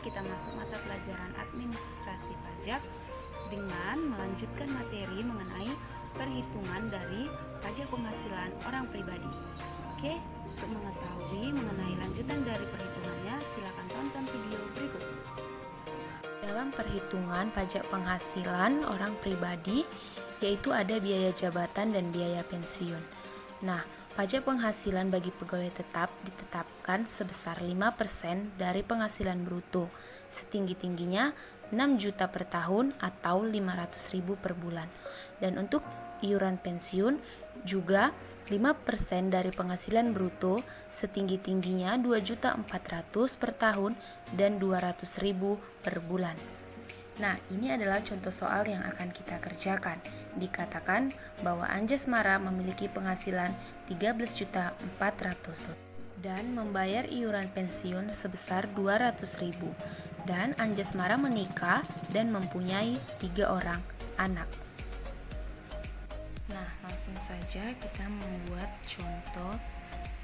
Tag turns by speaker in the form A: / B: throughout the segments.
A: kita masuk mata pelajaran administrasi pajak dengan melanjutkan materi mengenai perhitungan dari pajak penghasilan orang pribadi. Oke, untuk mengetahui mengenai lanjutan dari perhitungannya, silakan tonton video berikut.
B: Dalam perhitungan pajak penghasilan orang pribadi, yaitu ada biaya jabatan dan biaya pensiun. Nah, pajak penghasilan bagi pegawai tetap ditetapkan sebesar 5% dari penghasilan bruto, setinggi-tingginya 6 juta per tahun atau 500.000 per bulan. Dan untuk iuran pensiun juga 5% dari penghasilan bruto, setinggi-tingginya 2.400.000 per tahun dan 200.000 per bulan. Nah, ini adalah contoh soal yang akan kita kerjakan. Dikatakan bahwa Anjasmara memiliki penghasilan 13.400.000 dan membayar iuran pensiun sebesar 200.000. Dan Anjasmara menikah dan mempunyai 3 orang anak. Nah, langsung saja kita membuat contoh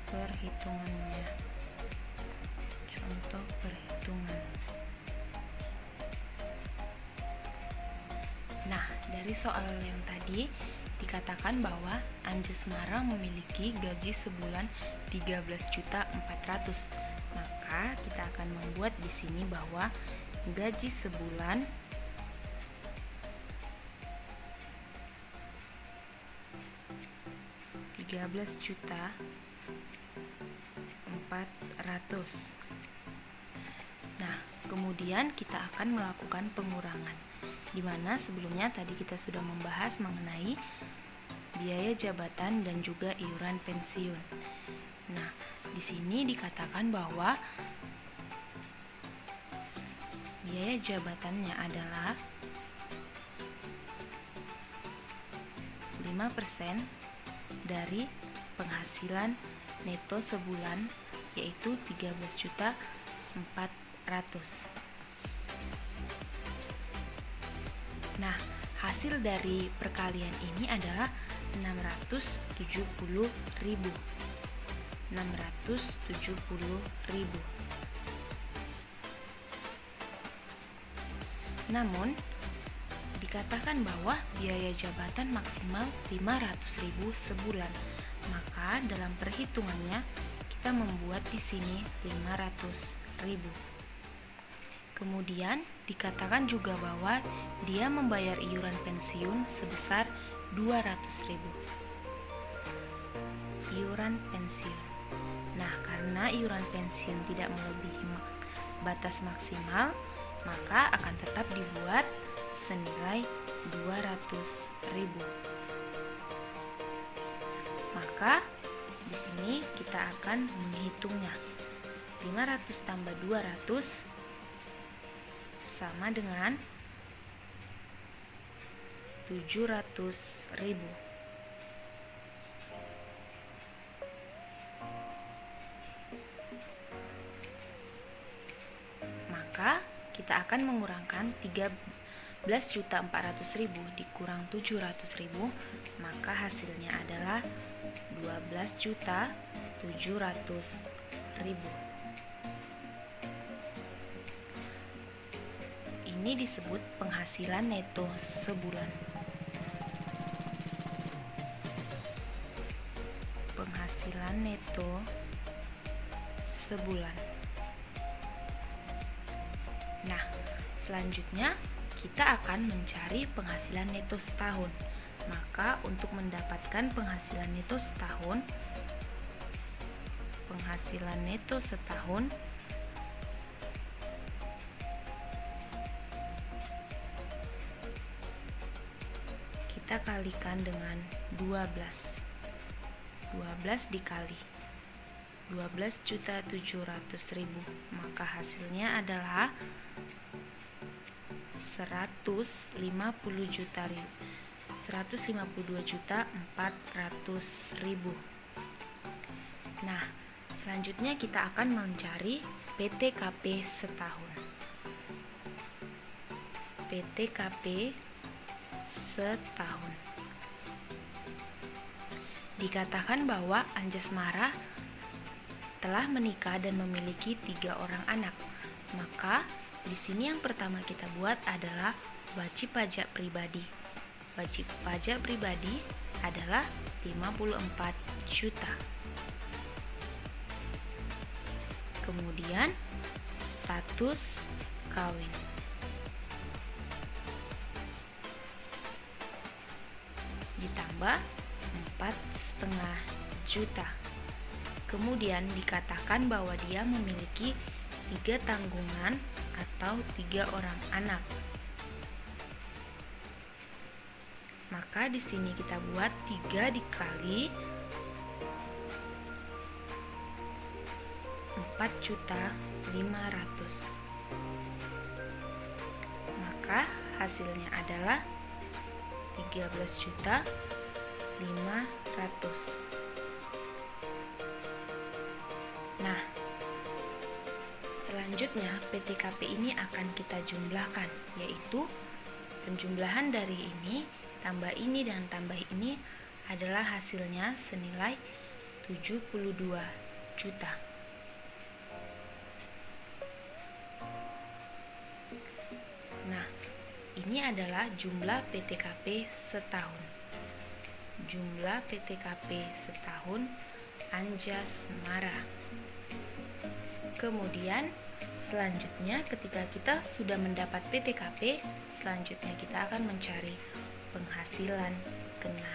B: perhitungannya. Contoh perhitungan. Nah, dari soal yang tadi dikatakan bahwa Anjasmara memiliki gaji sebulan 13.400.000. Maka kita akan membuat di sini bahwa gaji sebulan Rp13.400.000. Nah, kemudian kita akan melakukan pengurangan, di mana sebelumnya tadi kita sudah membahas mengenai biaya jabatan dan juga iuran pensiun. Nah, di sini dikatakan bahwa biaya jabatannya adalah 5% dari penghasilan neto sebulan, yaitu 13.400.000. Nah, hasil dari perkalian ini adalah 670.000. Namun, dikatakan bahwa biaya jabatan maksimal 500.000 sebulan. Maka dalam perhitungannya kita membuat di sini 500.000. Kemudian dikatakan juga bahwa dia membayar iuran pensiun sebesar 200.000. Iuran pensiun. Nah, karena iuran pensiun tidak melebihi batas maksimal, maka akan tetap dibuat senilai 200.000. Maka di sini kita akan menghitungnya. 500 tambah 200 sama dengan 700.000. Maka kita akan mengurangkan 13.400.000 dikurang 700.000, maka hasilnya adalah 12.700.000. Ini disebut penghasilan neto sebulan. Penghasilan neto sebulan. Nah, selanjutnya kita akan mencari penghasilan neto setahun. Maka untuk mendapatkan penghasilan neto setahun, kita kalikan dengan 12 dikali 12.700.000, maka hasilnya adalah 152.400.000. Nah, selanjutnya kita akan mencari PTKP setahun. PTKP setahun. Dikatakan bahwa Anjasmara telah menikah dan memiliki 3 orang anak. Maka Di sini yang pertama kita buat adalah wajib pajak pribadi. Wajib pajak pribadi adalah 54 juta. Kemudian status kawin. Ditambah 4,5 juta. Kemudian dikatakan bahwa dia memiliki 3 tanggungan atau 3 orang anak. Maka di sini kita buat 3 dikali 4.500.000. Maka hasilnya adalah 13.500.000. Nah, selanjutnya PTKP ini akan kita jumlahkan, yaitu penjumlahan dari ini tambah ini dan tambah ini adalah hasilnya senilai 72 juta. Nah, ini adalah jumlah PTKP setahun. Jumlah PTKP setahun Anjasmara. Kemudian selanjutnya ketika kita sudah mendapat PTKP, selanjutnya kita akan mencari penghasilan kena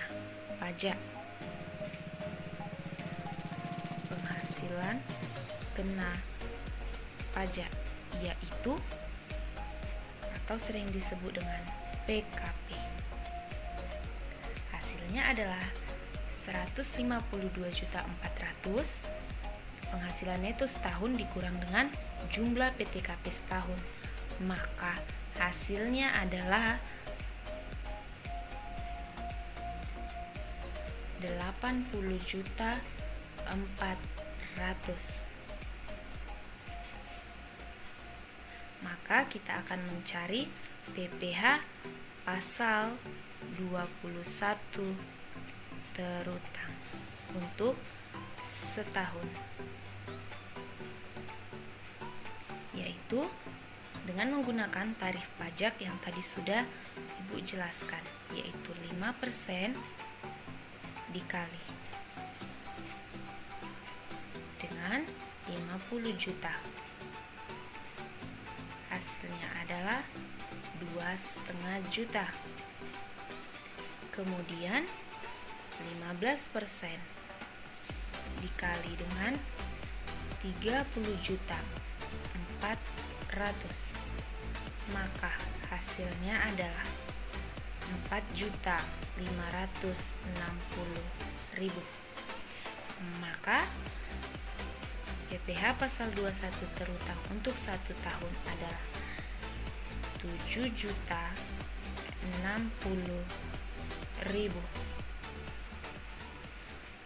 B: pajak. Penghasilan kena pajak yaitu atau sering disebut dengan PKP. Hasilnya adalah 152.400.000. Penghasilannya itu setahun dikurang dengan jumlah PTKP setahun, maka hasilnya adalah 80.400.000. Maka kita akan mencari PPh pasal 21 terutang untuk setahun, yaitu dengan menggunakan tarif pajak yang tadi sudah Ibu jelaskan, yaitu 5% dikali dengan 50 juta. Hasilnya adalah 2,5 juta. Kemudian 15% dikali dengan 30.400.000, maka hasilnya adalah 4.560.000. Maka PPh pasal 21 terutang untuk 1 tahun adalah 7.060.000.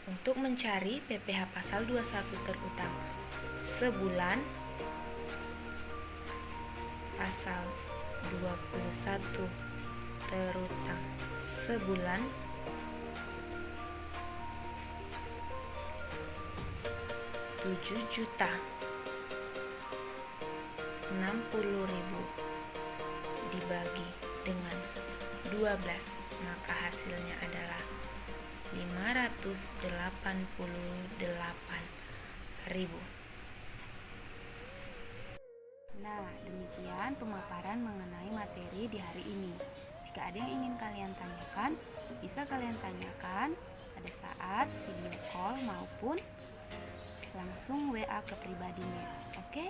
B: Untuk mencari PPh pasal 21 terutang sebulan, pasal 21 terutang sebulan Rp7.060.000 dibagi dengan 12, maka hasilnya adalah 588.000.
A: Nah, demikian pemaparan mengenai materi di hari ini. Jika ada yang ingin kalian tanyakan, bisa kalian tanyakan pada saat video call maupun langsung WA ke pribadi Miss. Oke?